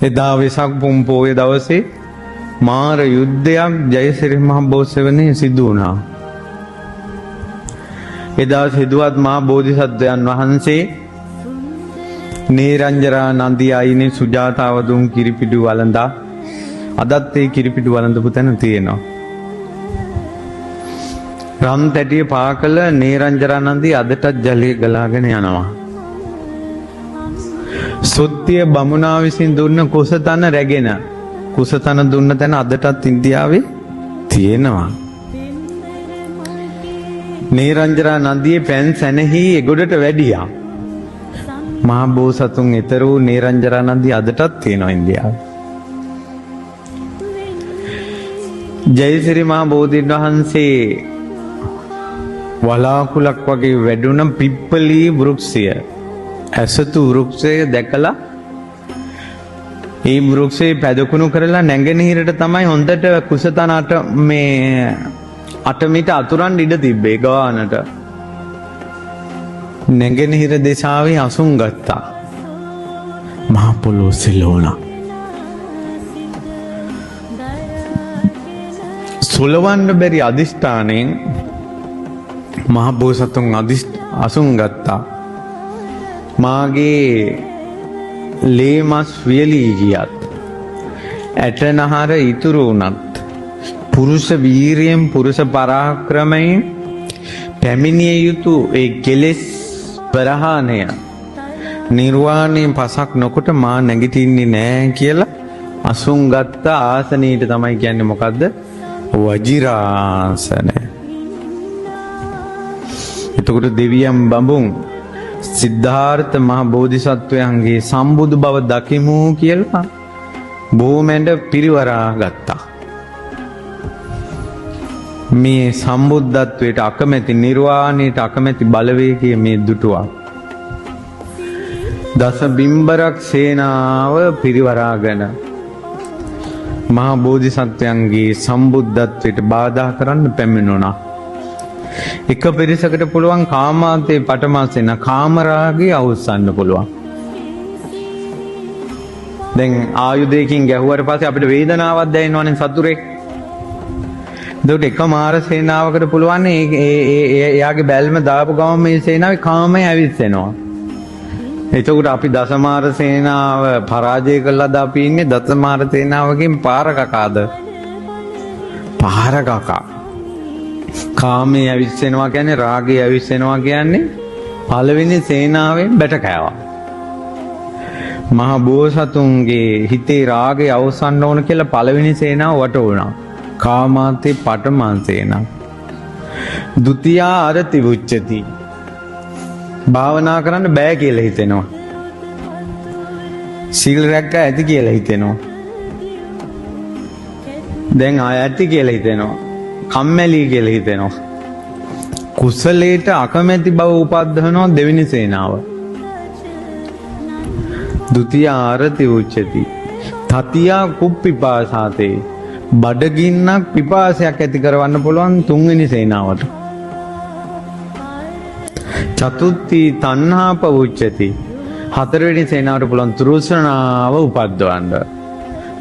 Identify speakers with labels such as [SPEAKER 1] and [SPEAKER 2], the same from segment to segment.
[SPEAKER 1] එදා වෙසක් පුන් පොහොය දවසේ මාර යුද්ධයක් ජයසිරි මහ බෝසෙවණේ සිදු වුණා. එදා සිදුවත් මහා බෝධිසත්වයන් වහන්සේ නේරංජරා නන්දිය අයිනේ සුජාතාව දුන් කිරිපිඩු වළඳා අදත් ඒ කිරිපිඩු වළඳපු තැන තියෙනවා. රම් තැටිය පාකල නේරංජරා නන්දිය අදටත් ජලය ගලාගෙන යනවා. සුත්තිය බමුණා විසින් දුන්න කුසතන රැගෙන කුසතන දුන්න තැන අදටත් ඉන්දියාවේ තියෙනවා. නේරංජරා නදියේ පැන් සැනෙහි එගොඩට වැඩියා. මහා බෝසතුන් ඊතර වූ නේරංජරා නදිය අදටත් තියෙනවා ඉන්දියාවේ. ජයසිරි මහ බෝධීන් වහන්සේ වලාකුලක් වගේ වැඩුණ පිප්පලී වෘක්ෂය ඇසතු වෘක්ෂය දැකලා ඒ වෘක්ෂේ පැදකුණු කරලා නැගෙනහිරට තමයි හොඳට කුසතනට මේ 8 මීට අතුරන් ඉඩ තිබ්බේ ගානට. නැගෙනහිර දිශාවේ අසුන් ගත්තා. මහ පොළොව සෙලෝණා. සුලවන්න බැරි අදිෂ්ඨාණයෙන් මහ බෝසතුන් අසුන් ගත්තා. මාගේ ලේ මස් වියලී ගියත් ඇටනහර ඉතුරු වුණත් පුරුෂ වීරියෙන් පුරුෂ පරාක්‍රමයෙන් පැමිණිය යුතු ඒ කෙලෙස් ප්‍රහාණය නිර්වාණයෙන් පසක් නොකොට මා නැගිටින්නේ නෑ කියලා අසුන් ගත්ත ආසනීට තමයි කියන්නේ මොකද්ද? වජිරාසනය. එතකොට දෙවියන් බඹුන් සිද්ධාර්ථ මහ බෝධිසත්වයන්ගේ සම්බුදු බව දකිමු කියලා බොහොමෙන්ද පිරිවරා ගත්තා. මේ සම්බුද්ධත්වයට අකමැති නිර්වාණයට අකමැති බලවේගයේ මේ දුටුවා. දස බිම්බරක් සේනාව පිරිවරාගෙන මහ බෝධිසත්වයන්ගේ සම්බුද්ධත්වයට බාධා කරන්න පැමිණුණා. එක පිරිසකට පුළුවන් කාමාන්තේ පටමසෙන කාමරාගේ අවුස්සන්න පුළුවන්. දැන් ආයුධයකින් ගැහුවට පස්සේ අපිට වේදනාවක් දැනෙනවනේ සතුරේ. ඒකට එක මාර සේනාවකට පුළුවන් එයාගේ බැල්ම දාපු ගමන් මේ සේනාවේ කාමය ඇවිස්සෙනවා. එතකොට අපි දසමාර සේනාව පරාජය කළාද අපි ඉන්නේ දසමාර සේනාවකින් පාර කකාද? පාර කකා. කාමයේ ඇවිස්සෙනවා කියන්නේ රාගයේ ඇවිස්සෙනවා කියන්නේ පළවෙනි සේනාවෙන් බැට කෑවා. මහ බෝසතුන්ගේ හිතේ රාගය අවසන් ඕන කියලා පළවෙනි සේනාව වට වුණා. කාමාන්තේ පඨමං සේනාව. ဒုတိ ආරති උච්චති. භාවනා කරන්න බෑ කියලා හිතෙනවා. සීල් රැක්ක ඇති කියලා හිතෙනවා. දැන් ආය ඇති කියලා හිතෙනවා. කම්මැලි කියලා හිතෙනවා. කුසලයට අකමැති බව උපද්දවනවා දෙවෙනි සේනාව. ဒုတိ ආරති උච්චති. තතියා කුප්පිපාසාතේ. බඩගින්නක් පිපාසයක් ඇති කරවන්න පුළුවන් තුන්වෙනි සේනාවට. චතුත්ථි තණ්හා පවුච්චති. හතරවෙනි සේනාවට පුළුවන් තෘෂ්ණාව උපද්දවන්න.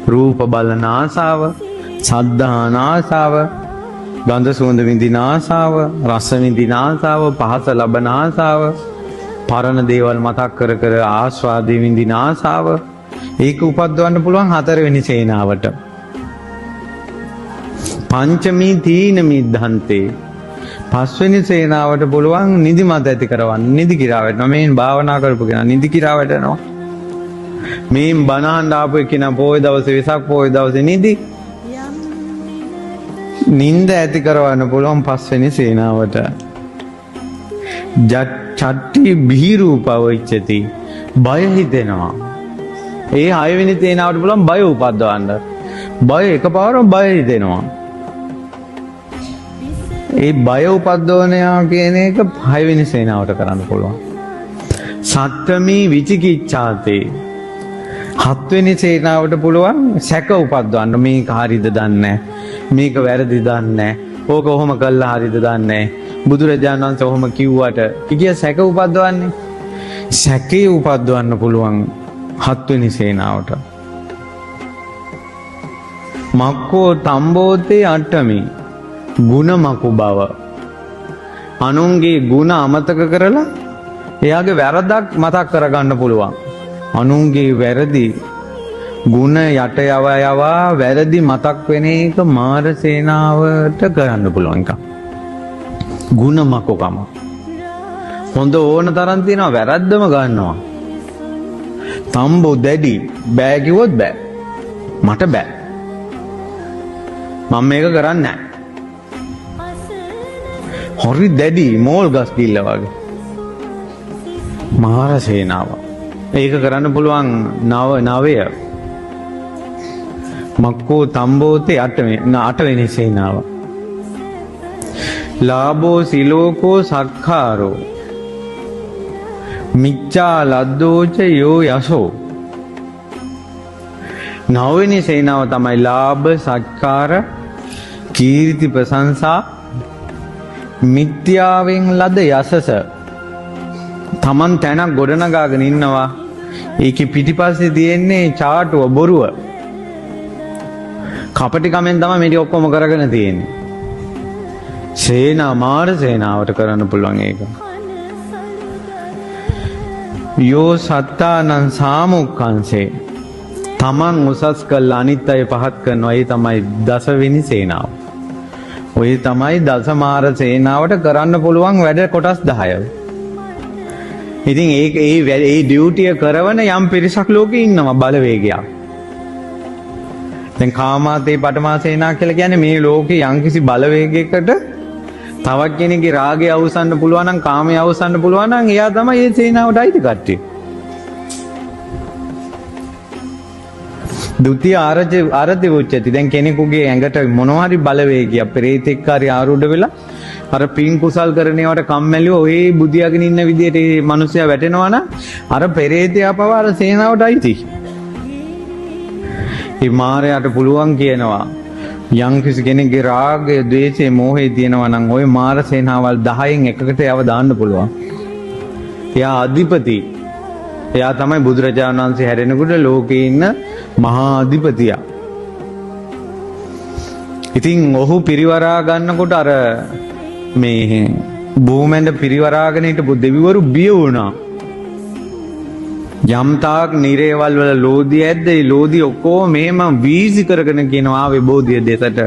[SPEAKER 1] රූප බලන ආසාව, සද්ධාන ආසාව, ගන්ධ සුවඳ විඳින ආසාව, රස විඳින ආසාව, පහස ලබන ආසාව, පරණ දේවල් මතක් කර කර ආස්වාදේ විඳින ආසාව. ඒක උපද්දවන්න පුළුවන් හතරවෙනි සේනාවට. පංචමී තීන මිද්ධන්තේ. පස්වෙනි සේනාවට පුළුවන් නිදිමත ඇති කරවන්න. නිදි කිරා වැටෙනවා. මේන් භාවනා කරපු කෙනා නිදි කිරා වැටෙනවා. මේන් බණහන් ආපු කෙනා පොය දවසේ වෙසක් පොය දවසේ නිදි. නින්ද ඇති කරවන්න පුළුවන් පස්වෙනි සේනාවට. චට්ටි බිහිරූපවච්චති. බය හිතෙනවා. ඒ හයවෙනි සේනාවට පුළුවන් බය උපද්දවන්න. බය එකපාරම බය හිතෙනවා. ඒ බය උපද්දවනවා කියන එක හයවෙනි සේනාවට කරන්න පුළුවන්. සත්ත්වමී විචිකිච්ඡාතේ. හත්වෙනි සේනාවට පුළුවන් සැක උපද්දවන්න. මේක හරිද දන්නේ නැහැ. මේක වැරදි දන්නේ නැහැ. ඕක කොහොම කළා හරිද දන්නේ නැහැ. බුදුරජාණන් වහන්සේ කොහොම කිව්වට කිය සැක උපද්දවන්නේ. සැකේ උපද්දවන්න පුළුවන් හත්වෙනි සේනාවට. මක්කෝ තම්බෝතේ අට්ටමි ගුණ මකු බව. අනුන්ගේ ගුණ අමතක කරලා එයාගේ වැරදක් මතක් කරගන්න පුළුවන්. අනුන්ගේ වැරදි ගුණ යට යවා වැරදි මතක් වෙන එක මාර සේනාවට කරන්න පුළුවන් එක. ගුණ මකෝකම. හොඳ ඕන තරම් තියෙනවා වැරද්දම ගන්නවා. තම්බෝ දැඩි බෑ කිව්වොත් බෑ. මට බෑ. මම මේක කරන්නේ නැහැ. හරි දැඩි මෝල් ගස් කිල්ල වගේ. මාර සේනාව. ඒක කරන්න පුළුවන් නවය. මක්කෝ තම්බෝතේ අටවෙනි සේනාව. ලාභෝ සිලෝකෝ සක්කාරෝ මිච්ඡා ලද්දෝච යෝ යසෝ. නවවෙනි සේනාව තමයි ලාභ සත්කාර කීර්ති ප්‍රශංසා මිත්‍යාවෙන් ලද යසස. තමන් තැනක් ගොඩනගාගෙන ඉන්නවා. ඒකේ පිටිපස්සේ තියෙන්නේ චාටුව බොරුව. කපටිකමෙන් තමයි මේක ඔක්කොම කරගෙන තියෙන්නේ. සේනා මාර සේනාවට කරන්න පුළුවන් ඒක. යෝ සත්තානං සාමුක්ඛංසේ තමන් උසස් කළ අනිත් අය පහත් කරනවා. ඒ තමයි දසවෙනි සේනාව. ඔය තමයි දසමාර සේනාවට කරන්න පුළුවන් වැඩ කොටස් 10. ඉතින් ඒ ඩියුටිය කරවන යම් පිරිසක් ලෝකේ ඉන්නවා බලවේගයක්. දැන් කාමාතේ පඨමා සේනා කියලා කියන්නේ මේ ලෝකේ යම්කිසි බලවේගයකට තවත් කෙනෙක්ගේ රාගය අවසන්න පුළුවන් නම් කාමය අවසන්න පුළුවන් නම් එයා තමයි මේ සේනාවට අයිති කට්ටිය. ဒုတိ ය ආරති උච්චති. දැන් කෙනෙකුගේ ඇඟට මොනවා හරි බලවේගයක් පෙරේතෙක් හරි ආරූඪ වෙලා අර පින් කුසල් කරන ඒවාට කම්මැලිව ඔය බුදියාගෙන ඉන්න විදියට මේ මිනිස්සයා වැටෙනවා නම් අර පෙරේතයා පවා අර සේනාවට අයිති. මේ මාරයාට පුළුවන් කියනවා යම් කිසි කෙනෙක්ගේ රාගය, ද්වේෂය, මෝහය තියෙනවා නම් ওই මාර සේනාවල් 10න් එකකට යව දාන්න පුළුවන්. එයා අධිපති. එයා තමයි බුදුරජාණන් වහන්සේ හැරෙනකොට ලෝකේ ඉන්න මහා අධිපතියා. ඉතින් ඔහු පිරිවරා ගන්නකොට අර මේ බොමෙන්ද පිරිවරාගෙන හිටපු දෙවිවරු බිය වුණා. යම් තාක් නිරේවල් වල ලෝදිය ඇද්ද ඒ ලෝදිය ඔක්කොම මෙහෙම වීසි කරගෙන කියනවා ආවේ බෝධිය දෙසට.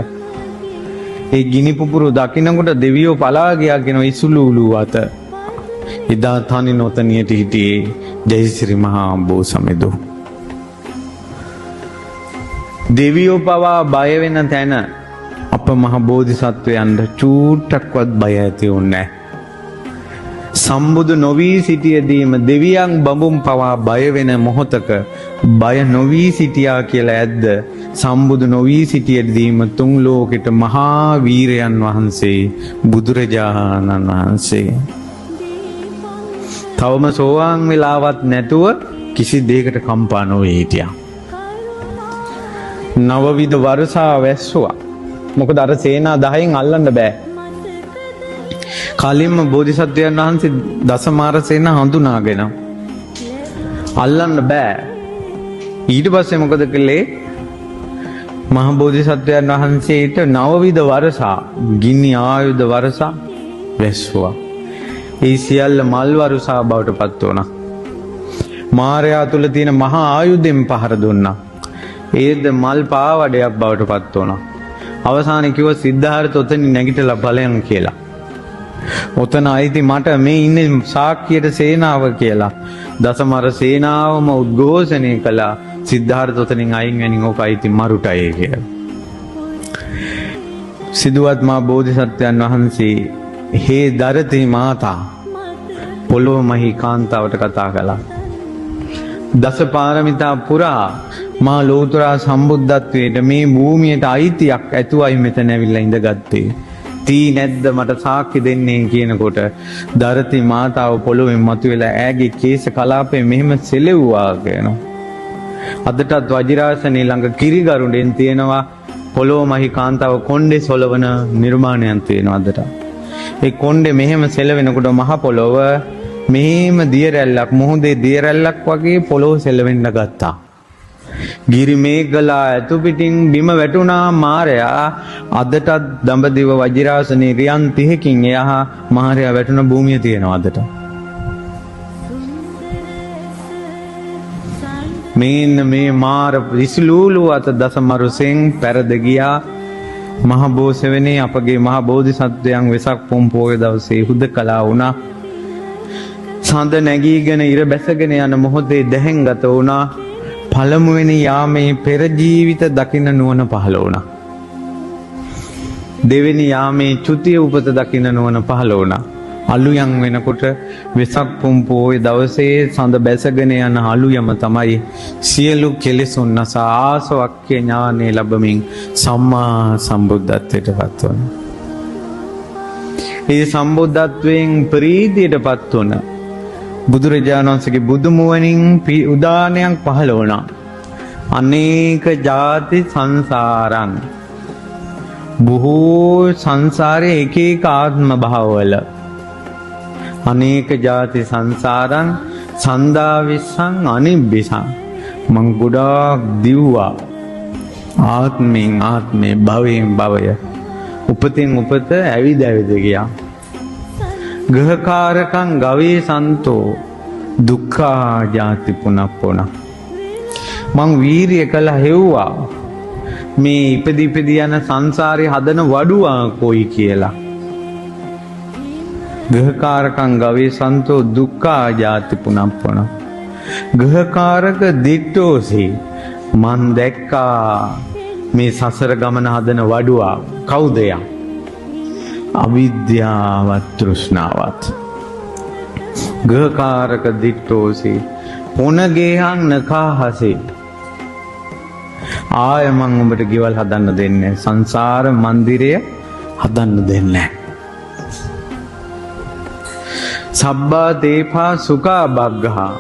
[SPEAKER 1] ඒ ගිනි පුපුරු දකින්නකොට දෙවියෝ පලා ගියා කියනවා ඉසුළු උළු අත. එදා තනි නොතනියට හිටියේ ජයශ්‍රී මහා බෝසමෙදු. දෙවියෝ පවා බය වෙන තැන අප මහ බෝධිසත්වයන්ට චූට්ටක්වත් බය ඇති වුණේ නැහැ. සම්බුදු නොවී සිටියදීම දෙවියන් බඹුන් පවා බය වෙන මොහොතක බය නොවී සිටියා කියලා ඇද්ද? සම්බුදු නොවී සිටියදීම තුන් ලෝකෙට මහා වීරයන් වහන්සේ බුදුරජාණන් වහන්සේ තවම සෝවාන් වෙලාවත් නැතුව කිසි දෙයකට කම්පා නොවේ හිටියා. නවවිධ වර්ෂා වැස්සුවා. මොකද අර සේනා 10න් අල්ලන්න බෑ. කලින්ම බෝධිසත්වයන් වහන්සේ දසමාර සේනා හඳුනාගෙන අල්ලන්න බෑ. ඊට පස්සේ මොකද කළේ? මහ බෝධිසත්වයන් වහන්සේට නවවිධ වර්ෂා ගිනි ආයුධ වර්ෂා වැස්සුවා. ඒ සියල්ල මල් වර්ෂා බවට පත් වුණා. මාරයා තුල තියෙන මහා ආයුධෙන් පහර දුන්නා. ඒද මල් පාවඩයක් බවට පත් වුණා. අවසානයේ කිව්ව සිද්ධාර්ථ ඔතනින් නැගිටලා බලයන් කියලා. ඔතන අයිති මට මේ ඉන්නේ ශාක්‍යයට සේනාව කියලා. දසමර සේනාවම උද්ඝෝෂණය කළා. සිද්ධාර්ථ ඔතනින් අයින් වෙනින් ඕක අයිති මරුටයි කියලා. සිදුවත් මා බෝධිසත්වයන් වහන්සේ හේ දරති මාතා පොළොව මහී කාන්තාවට කතා කළා. දස පාරමිතා පුරා මා ලෝතර සම්බුද්ධත්වයට මේ භූමියට අයිතියක් ඇතුවයි මෙතන ඇවිල්ලා ඉඳගත්තේ. තී නැද්ද මට සාක්ෂි දෙන්නේ කියනකොට දරති මාතාව පොළොවෙන් මතුවෙලා ඈගේ කේශ කලාපේ මෙහෙම සෙලෙව්වා කියනවා. අදටත් වජිරාසනේ ළඟ කිරිගරුඬෙන් තියෙනවා පොළොව මහී කාන්තාව කොණ්ඩේ සොලවන නිර්මාණයක් තියෙනවා අදට. ඒ කොණ්ඩේ මෙහෙම සෙලවෙනකොට මහ පොළොව මෙහෙම දිය රැල්ලක් මුහුදේ දිය රැල්ලක් වගේ පොළොව සෙලවෙන්න ගත්තා. ගිරි මේගලා ඇතු පිටින් බිම වැටුණා මාරයා අදටත් දඹදිව වජිරාසනේ රියන් 30කින් එහා මාරයා වැටුණ භූමිය තියෙනවා අදට. මේන්න මේ මාර විසිලූලු අත දසමරුසෙන් පැරද ගියා මහ බෝසෙවනේ අපගේ මහ බෝධිසත්වයන් වෙසක් පොම් පොය දවසේ හුදකලා වුණා. සඳ නැගීගෙන ඉර බැසගෙන යන මොහොතේ දැහැන් ගත වුණා. පළමුවෙනි යාමේ පෙර ජීවිත දකින්න නුවණ පහළ වුණා. දෙවෙනි යාමේ චුතිය උපත දකින්න නුවණ පහළ වුණා. අලුයම් වෙනකොට වෙසක් පොම් පොය දවසේ සඳ බැසගෙන යන අලුයම තමයි සියලු කෙලෙසුන් නසා ආසවක්ඛ්‍ය ඥානෙ ලැබමින් සම්මා සම්බුද්ධත්වයට පත් වුණා. මේ සම්බුද්ධත්වයෙන් ප්‍රීතියටපත් වුණා. බුදුරජාණන් වහන්සේගේ බුදු මුවණින් උදානයක් පහළ වුණා. අනේක ಜಾති සංසාරං බොහෝ සංසාරයේ එක එක ආත්ම භාවවල අනේක ಜಾති සංසාරං සන්දාවිස්සං අනිබ්බිසං මං ගොඩාක් දිව්වා ආත්මෙන් ආත්මේ භවයෙන් භවය උපතින් උපත ඇවිද ඇවිද ගියා. ගහකාරකං ගවේ සන්තෝ දුක්ඛා ජාති පුනප්පුන මං වීරිය කළ හෙව්වා මේ ඉපදී යන සංසාරේ හදන වඩුවා කොයි කියලා. ගහකාරකං ගවේ සන්තෝ දුක්ඛා ජාති පුනප්පුන ගහකාරක දිට්ඨෝසි මං දැක්කා මේ සසර ගමන හදන වඩුවා කවුද යා? අවිද්‍යාවත් තෘෂ්ණාවත්. ගහකාරක දිට්ඨෝසි පුනගේහං නඛාහසි ආය මං උඹට ගෙවල් හදන්න දෙන්නේ සංසාර මන්දිරය හදන්න දෙන්නේ සබ්බා දේපා සුඛා බග්ගහා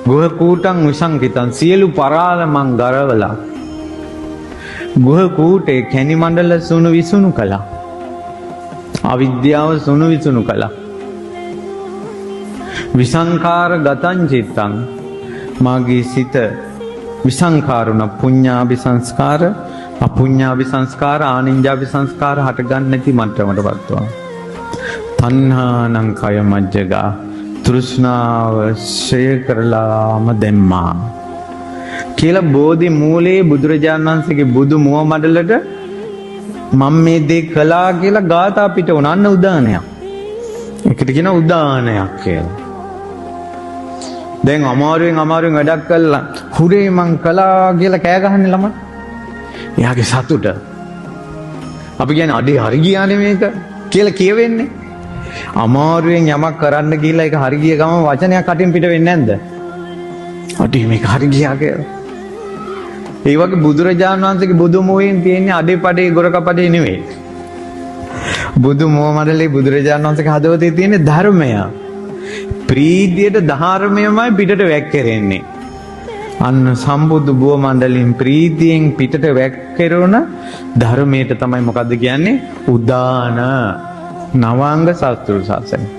[SPEAKER 1] ගුහ කූටං විසංකිතං සියලු පරාල මං ගරවලා ගුහ කූටේ කැණි මණ්ඩල සුණු විසුණු කළා. අවිද්‍යාව සුණු විසුණු කළා. විසංඛාර ගතං චිත්තං මාගේ සිත විසංඛාරුණ පුඤ්ඤාභි සංස්කාර අපුඤ්ඤාභි සංස්කාර ආනිඤ්ඤාභි සංස්කාර හටගන්නේ නැති මට්ටමටපත් වුණා. තණ්හානං කය මජ්ජගා තෘෂ්ණාව ශය කරලාම දැම්මා කියලා බෝධි මූලයේ බුදුරජාණන් වහන්සේගේ බුදු මුව මඩලට මම මේ දේ කළා කියලා ගාථා පිට උනන්න උදානයක්. ඒකට කියන උදානයක් කියලා. දැන් අමාරුවෙන් වැඩක් කළා හුරේ මං කළා කියලා කෑ ගහන්නේ ළමයි. එයාගේ සතුට. අපි කියන්නේ අඩේ හරි ගියානේ මේක කියලා කියවෙන්නේ. අමාරුවෙන් යමක් කරන්න ගිහිල්ලා ඒක හරි ගිය ගමන් වචනයක් කටින් පිට වෙන්නේ නැද්ද? අඩේ මේක හරි ගියා කියලා. ඒ වගේ බුදුරජාණන් වහන්සේගේ බුදු මොහයෙන් තියෙන්නේ අඩේපඩේ ගොරකපඩේ නෙවෙයි. බුදු මොහ මඩලේ බුදුරජාණන් වහන්සේගේ හදවතේ තියෙන ධර්මය. ප්‍රීතියට ධර්මයමයි පිටට වැක්කෙරෙන්නේ. අන්න සම්බුදු බුව මණ්ඩලින් ප්‍රීතියෙන් පිටට වැක්කෙරුණ ධර්මයට තමයි මොකද්ද කියන්නේ? උදාන නවාංග සත්‍රු සාසනය.